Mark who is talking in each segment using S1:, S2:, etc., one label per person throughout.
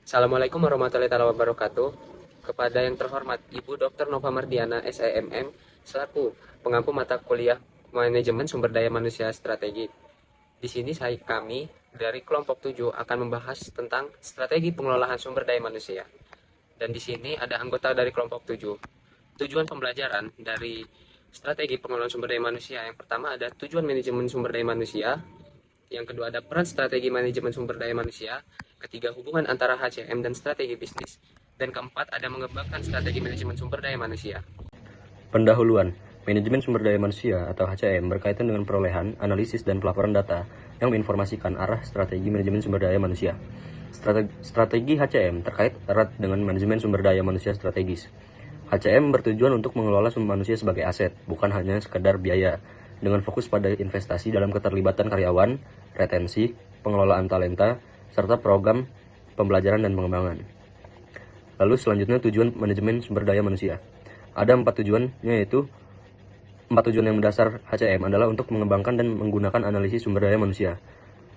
S1: Assalamualaikum warahmatullahi wabarakatuh. Kepada yang terhormat Ibu Dr. Nova Mardiana, SEMM, selaku pengampu mata kuliah Manajemen Sumber Daya Manusia Strategi. Di sini kami dari kelompok 7 akan membahas tentang strategi pengelolaan sumber daya manusia. Dan di sini ada anggota dari kelompok 7. Tujuan pembelajaran dari strategi pengelolaan sumber daya manusia. Yang pertama ada tujuan manajemen sumber daya manusia. Yang kedua ada peran strategi manajemen sumber daya manusia. Ketiga, hubungan antara HCM dan strategi bisnis. Dan keempat, ada mengembangkan strategi manajemen sumber daya manusia.
S2: Pendahuluan. Manajemen sumber daya manusia atau HCM berkaitan dengan perolehan, analisis, dan pelaporan data yang menginformasikan arah strategi manajemen sumber daya manusia. Strategi HCM terkait erat dengan manajemen sumber daya manusia strategis. HCM bertujuan untuk mengelola sumber manusia sebagai aset, bukan hanya sekadar biaya, dengan fokus pada investasi dalam keterlibatan karyawan, retensi, pengelolaan talenta, serta program pembelajaran dan pengembangan. Lalu selanjutnya tujuan manajemen sumber daya manusia. Ada 4 tujuan, yaitu 4 tujuan yang mendasar HCM adalah untuk mengembangkan dan menggunakan analisis sumber daya manusia.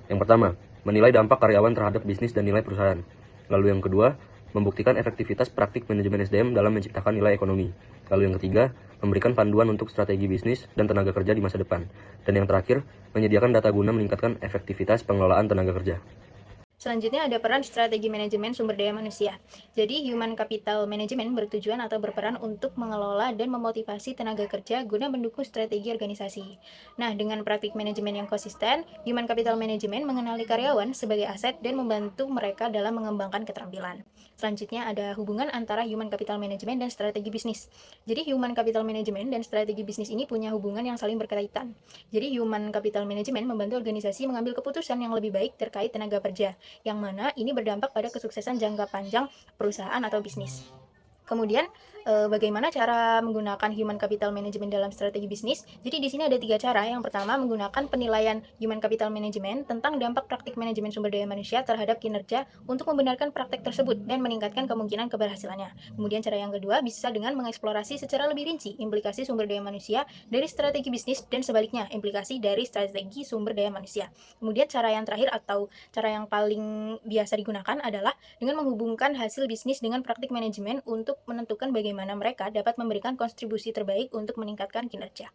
S2: Yang pertama, menilai dampak karyawan terhadap bisnis dan nilai perusahaan. Lalu yang kedua, membuktikan efektivitas praktik manajemen SDM dalam menciptakan nilai ekonomi. Lalu yang ketiga, memberikan panduan untuk strategi bisnis dan tenaga kerja di masa depan. Dan yang terakhir, menyediakan data guna meningkatkan efektivitas pengelolaan tenaga kerja.
S3: Selanjutnya ada peran strategi manajemen sumber daya manusia. Jadi human capital management bertujuan atau berperan untuk mengelola dan memotivasi tenaga kerja guna mendukung strategi organisasi. Nah, dengan praktik manajemen yang konsisten, human capital management mengenali karyawan sebagai aset dan membantu mereka dalam mengembangkan keterampilan. Selanjutnya ada hubungan antara human capital management dan strategi bisnis. Jadi human capital management dan strategi bisnis ini punya hubungan yang saling berkaitan. Jadi human capital management membantu organisasi mengambil keputusan yang lebih baik terkait tenaga kerja, yang mana ini berdampak pada kesuksesan jangka panjang perusahaan atau bisnis. Kemudian, bagaimana cara menggunakan human capital management dalam strategi bisnis? Jadi di sini ada 3 cara. Yang pertama, menggunakan penilaian human capital management tentang dampak praktik manajemen sumber daya manusia terhadap kinerja untuk membenarkan praktek tersebut dan meningkatkan kemungkinan keberhasilannya. Kemudian cara yang kedua bisa dengan mengeksplorasi secara lebih rinci implikasi sumber daya manusia dari strategi bisnis dan sebaliknya implikasi dari strategi sumber daya manusia. Kemudian cara yang terakhir atau cara yang paling biasa digunakan adalah dengan menghubungkan hasil bisnis dengan praktik manajemen untuk menentukan bagaimana mereka dapat memberikan kontribusi terbaik untuk meningkatkan kinerja.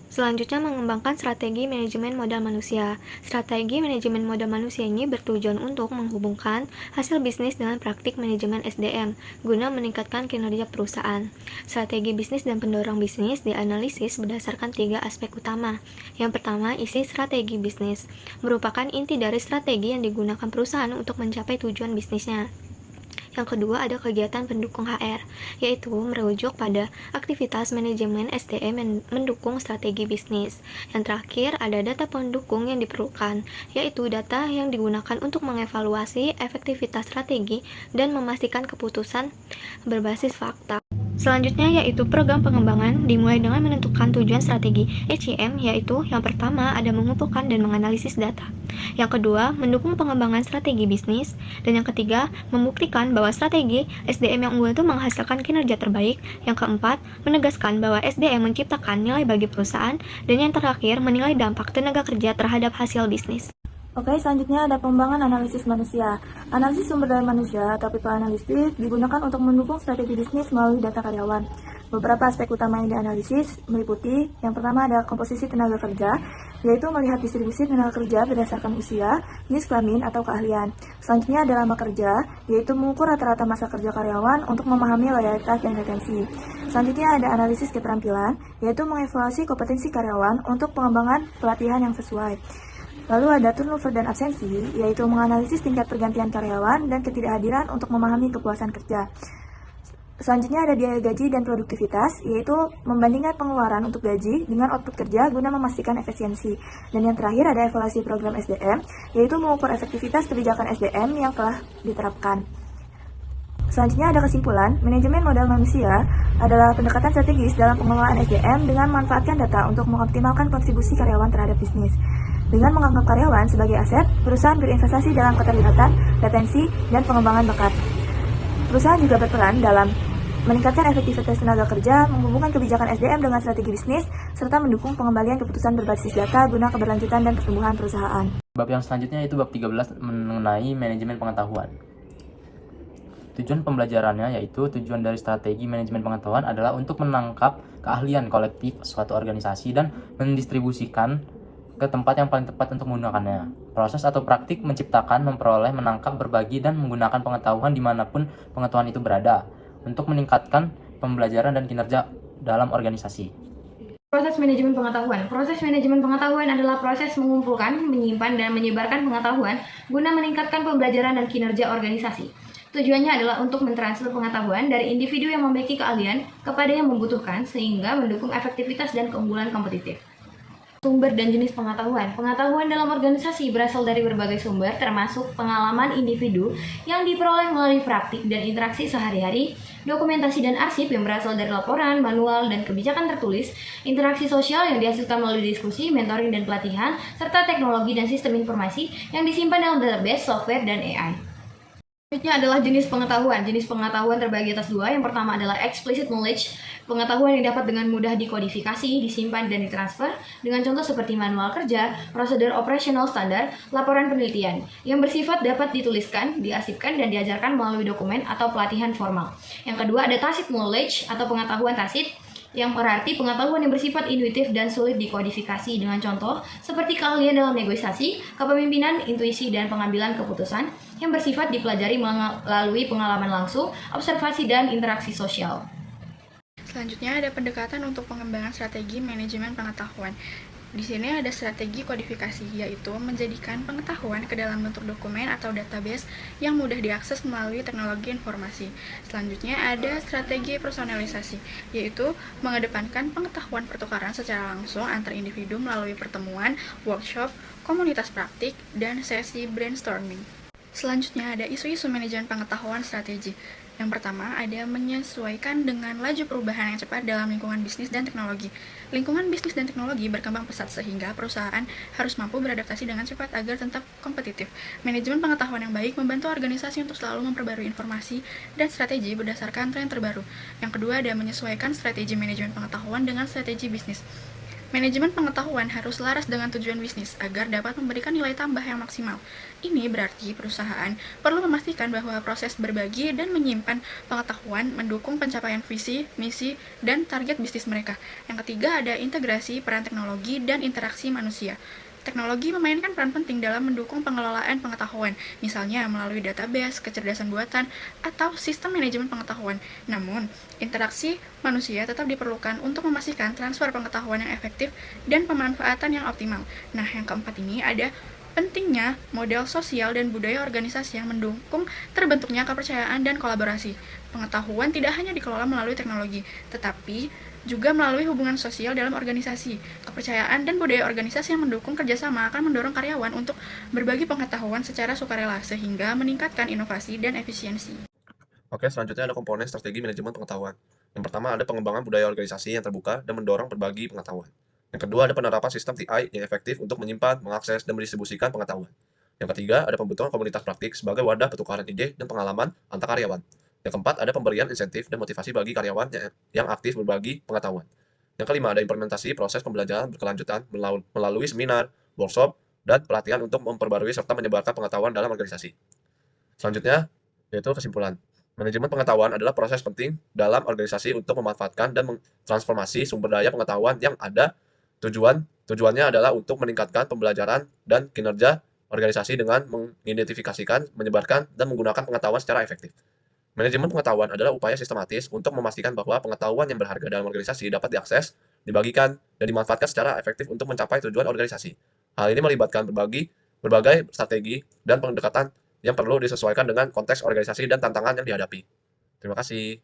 S4: Selanjutnya, mengembangkan strategi manajemen modal manusia. Strategi manajemen modal manusia ini bertujuan untuk menghubungkan hasil bisnis dengan praktik manajemen SDM guna meningkatkan kinerja perusahaan. Strategi bisnis dan pendorong bisnis dianalisis berdasarkan 3 aspek utama. Yang pertama, isi strategi bisnis merupakan inti dari strategi yang digunakan perusahaan untuk mencapai tujuan bisnisnya. Yang kedua ada kegiatan pendukung HR, yaitu merujuk pada aktivitas manajemen SDM yang mendukung strategi bisnis. Yang terakhir ada data pendukung yang diperlukan, yaitu data yang digunakan untuk mengevaluasi efektivitas strategi dan memastikan keputusan berbasis fakta. Selanjutnya yaitu program pengembangan dimulai dengan menentukan tujuan strategi HCM, yaitu yang pertama ada mengumpulkan dan menganalisis data. Yang kedua, mendukung pengembangan strategi bisnis. Dan yang ketiga, membuktikan bahwa strategi SDM yang unggul itu menghasilkan kinerja terbaik. Yang keempat, menegaskan bahwa SDM menciptakan nilai bagi perusahaan. Dan yang terakhir, menilai dampak tenaga kerja terhadap hasil bisnis.
S5: Oke, selanjutnya ada pengembangan analisis manusia. Analisis sumber daya manusia atau people analysis digunakan untuk mendukung strategi bisnis melalui data karyawan. Beberapa aspek utama yang dianalisis meliputi yang pertama ada komposisi tenaga kerja, yaitu melihat distribusi tenaga kerja berdasarkan usia, jenis kelamin, atau keahlian. Selanjutnya ada lama kerja, yaitu mengukur rata-rata masa kerja karyawan untuk memahami loyalitas dan retensi. Selanjutnya ada analisis keterampilan, yaitu mengevaluasi kompetensi karyawan untuk pengembangan pelatihan yang sesuai. Lalu ada turnover dan absensi, yaitu menganalisis tingkat pergantian karyawan dan ketidakhadiran untuk memahami kepuasan kerja. Selanjutnya ada biaya gaji dan produktivitas, yaitu membandingkan pengeluaran untuk gaji dengan output kerja guna memastikan efisiensi. Dan yang terakhir ada evaluasi program SDM, yaitu mengukur efektivitas kebijakan SDM yang telah diterapkan. Selanjutnya ada kesimpulan, manajemen modal manusia adalah pendekatan strategis dalam pengelolaan SDM dengan memanfaatkan data untuk mengoptimalkan kontribusi karyawan terhadap bisnis. Dengan menganggap karyawan sebagai aset, perusahaan berinvestasi dalam keterlibatan, retensi, dan pengembangan bakat. Perusahaan juga berperan dalam meningkatkan efektivitas tenaga kerja, menghubungkan kebijakan SDM dengan strategi bisnis, serta mendukung pengembalian keputusan berbasis data guna keberlanjutan dan pertumbuhan perusahaan.
S6: Bab yang selanjutnya itu bab 13 mengenai manajemen pengetahuan. Tujuan pembelajarannya yaitu tujuan dari strategi manajemen pengetahuan adalah untuk menangkap keahlian kolektif suatu organisasi dan mendistribusikan ke tempat yang paling tepat untuk menggunakannya. Proses atau praktik menciptakan, memperoleh, menangkap, berbagi, dan menggunakan pengetahuan dimanapun pengetahuan itu berada untuk meningkatkan pembelajaran dan kinerja dalam organisasi.
S3: Proses manajemen pengetahuan. Proses manajemen pengetahuan adalah proses mengumpulkan, menyimpan, dan menyebarkan pengetahuan guna meningkatkan pembelajaran dan kinerja organisasi. Tujuannya adalah untuk mentransfer pengetahuan dari individu yang memiliki keahlian kepada yang membutuhkan sehingga mendukung efektivitas dan keunggulan kompetitif. Sumber dan jenis pengetahuan. Pengetahuan dalam organisasi berasal dari berbagai sumber, termasuk pengalaman individu yang diperoleh melalui praktik dan interaksi sehari-hari, dokumentasi dan arsip yang berasal dari laporan, manual, dan kebijakan tertulis, interaksi sosial yang dihasilkan melalui diskusi, mentoring, dan pelatihan, serta teknologi dan sistem informasi yang disimpan dalam database, software, dan AI. Selanjutnya adalah jenis pengetahuan. Jenis pengetahuan terbagi atas dua. Yang pertama adalah explicit knowledge, pengetahuan yang dapat dengan mudah dikodifikasi, disimpan, dan ditransfer dengan contoh seperti manual kerja, prosedur operasional standar, laporan penelitian, yang bersifat dapat dituliskan, diarsipkan, dan diajarkan melalui dokumen atau pelatihan formal. Yang kedua ada tacit knowledge atau pengetahuan tacit, yang berarti pengetahuan yang bersifat intuitif dan sulit dikodifikasi dengan contoh seperti keahlian dalam negosiasi, kepemimpinan, intuisi, dan pengambilan keputusan yang bersifat dipelajari melalui pengalaman langsung, observasi, dan interaksi sosial.
S7: Selanjutnya ada pendekatan untuk pengembangan strategi manajemen pengetahuan. Di sini ada strategi kodifikasi, yaitu menjadikan pengetahuan ke dalam bentuk dokumen atau database yang mudah diakses melalui teknologi informasi. Selanjutnya ada strategi personalisasi, yaitu mengedepankan pengetahuan pertukaran secara langsung antar individu melalui pertemuan, workshop, komunitas praktik, dan sesi brainstorming. Selanjutnya ada isu-isu manajemen pengetahuan strategi. Yang pertama, ada menyesuaikan dengan laju perubahan yang cepat dalam lingkungan bisnis dan teknologi. Lingkungan bisnis dan teknologi berkembang pesat sehingga perusahaan harus mampu beradaptasi dengan cepat agar tetap kompetitif. Manajemen pengetahuan yang baik membantu organisasi untuk selalu memperbarui informasi dan strategi berdasarkan tren terbaru. Yang kedua, ada menyesuaikan strategi manajemen pengetahuan dengan strategi bisnis. Manajemen pengetahuan harus selaras dengan tujuan bisnis agar dapat memberikan nilai tambah yang maksimal. Ini berarti perusahaan perlu memastikan bahwa proses berbagi dan menyimpan pengetahuan mendukung pencapaian visi, misi, dan target bisnis mereka. Yang ketiga ada integrasi peran teknologi dan interaksi manusia. Teknologi memainkan peran penting dalam mendukung pengelolaan pengetahuan, misalnya melalui database, kecerdasan buatan, atau sistem manajemen pengetahuan. Namun, interaksi manusia tetap diperlukan untuk memastikan transfer pengetahuan yang efektif dan pemanfaatan yang optimal. Nah, yang keempat ini ada pentingnya model sosial dan budaya organisasi yang mendukung terbentuknya kepercayaan dan kolaborasi. Pengetahuan tidak hanya dikelola melalui teknologi, tetapi juga melalui hubungan sosial dalam organisasi. Kepercayaan dan budaya organisasi yang mendukung kerjasama akan mendorong karyawan untuk berbagi pengetahuan secara sukarela, sehingga meningkatkan inovasi dan efisiensi.
S8: Oke, selanjutnya ada komponen strategi manajemen pengetahuan. Yang pertama ada pengembangan budaya organisasi yang terbuka dan mendorong berbagi pengetahuan. Yang kedua ada penerapan sistem TI yang efektif untuk menyimpan, mengakses, dan mendistribusikan pengetahuan. Yang ketiga ada pembentukan komunitas praktik sebagai wadah pertukaran ide dan pengalaman antar karyawan. Yang keempat ada pemberian insentif dan motivasi bagi karyawan yang aktif berbagi pengetahuan. Yang kelima ada implementasi proses pembelajaran berkelanjutan melalui seminar, workshop, dan pelatihan untuk memperbarui serta menyebarkan pengetahuan dalam organisasi. Selanjutnya yaitu kesimpulan. Manajemen pengetahuan adalah proses penting dalam organisasi untuk memanfaatkan dan mentransformasi sumber daya pengetahuan yang ada. Tujuannya adalah untuk meningkatkan pembelajaran dan kinerja organisasi dengan mengidentifikasikan, menyebarkan, dan menggunakan pengetahuan secara efektif. Manajemen pengetahuan adalah upaya sistematis untuk memastikan bahwa pengetahuan yang berharga dalam organisasi dapat diakses, dibagikan, dan dimanfaatkan secara efektif untuk mencapai tujuan organisasi. Hal ini melibatkan berbagai strategi dan pendekatan yang perlu disesuaikan dengan konteks organisasi dan tantangan yang dihadapi. Terima kasih.